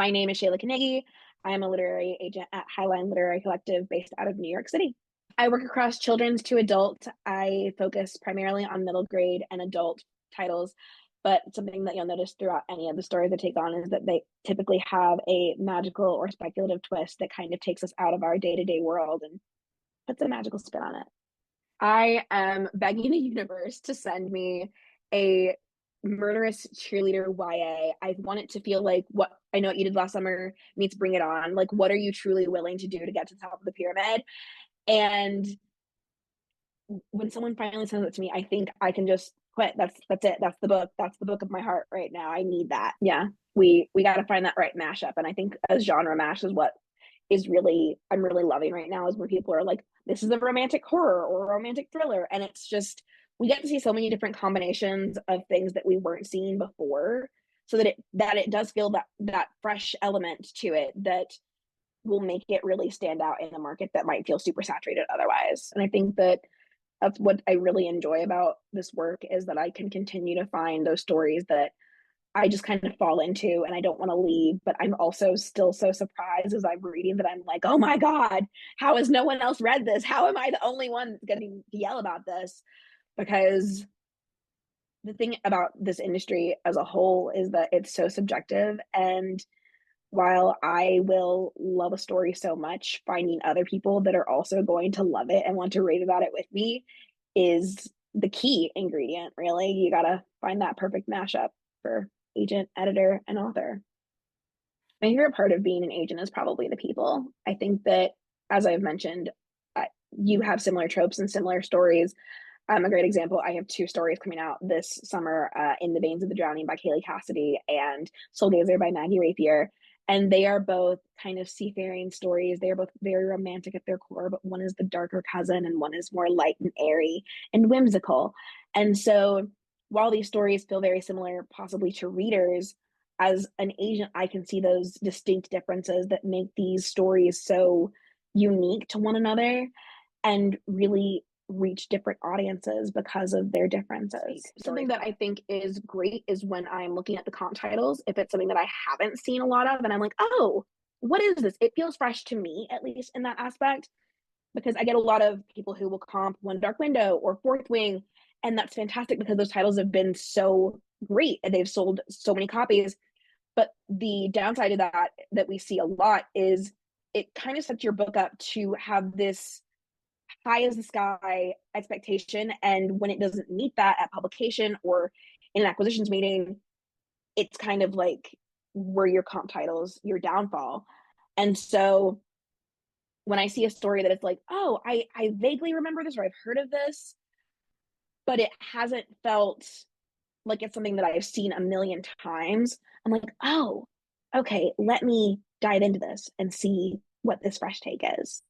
My name is Sheyla Knigge. I am a literary agent at Highline Literary Collective based out of New York City. I work across children's to adult. I focus primarily on middle grade and adult titles, but something that you'll notice throughout any of the stories I take on is that they typically have a magical or speculative twist that kind of takes us out of our day-to-day world and puts a magical spin on it. I am begging the universe to send me a Murderous Cheerleader YA. I want it to feel like what I Know What You Did Last Summer meets Bring It On. Like, what are you truly willing to do to get to the top of the pyramid? And when someone finally sends it to me, I think I can just quit. That's it. That's the book. That's the book of my heart right now. I need that. Yeah, we got to find that right mashup. And I think a genre mash is what is really I'm really loving right now, is when people are like, this is a romantic horror or a romantic thriller, and it's just we get to see so many different combinations of things that we weren't seeing before, so that it does feel that fresh element to it that will make it really stand out in a market that might feel super saturated otherwise. And I think that's what I really enjoy about this work, is that I can continue to find those stories that I just kind of fall into and I don't want to leave, but I'm also still so surprised as I'm reading that I'm like, oh my God, how has no one else read this? How am I the only one that's going to yell about this? Because the thing about this industry as a whole is that it's so subjective. And while I will love a story so much, finding other people that are also going to love it and want to rave about it with me is the key ingredient, really. You got to find that perfect mashup for agent, editor, and author. My favorite part of being an agent is probably the people. I think that, as I've mentioned, you have similar tropes and similar stories. A great example, I have two stories coming out this summer, In the Veins of the Drowning by Kaylee Cassidy and Soul Gazer by Maggie Rapier. And they are both kind of seafaring stories. They are both very romantic at their core, but one is the darker cousin and one is more light and airy and whimsical. And so while these stories feel very similar, possibly to readers, as an agent, I can see those distinct differences that make these stories so unique to one another and really reach different audiences because of their differences. Something that I think is great is when I'm looking at the comp titles, if it's something that I haven't seen a lot of and I'm like, oh, what is this? It feels fresh to me, at least in that aspect, because I get a lot of people who will comp One Dark Window or Fourth Wing, and that's fantastic because those titles have been so great and they've sold so many copies. But the downside of that we see a lot is it kind of sets your book up to have this high as the sky expectation, and when it doesn't meet that at publication or in an acquisitions meeting, it's kind of like where your comp titles your downfall. And so when I see a story that it's like, oh, I vaguely remember this or I've heard of this, but it hasn't felt like it's something that I've seen a million times, I'm like, oh, okay, let me dive into this and see what this fresh take is.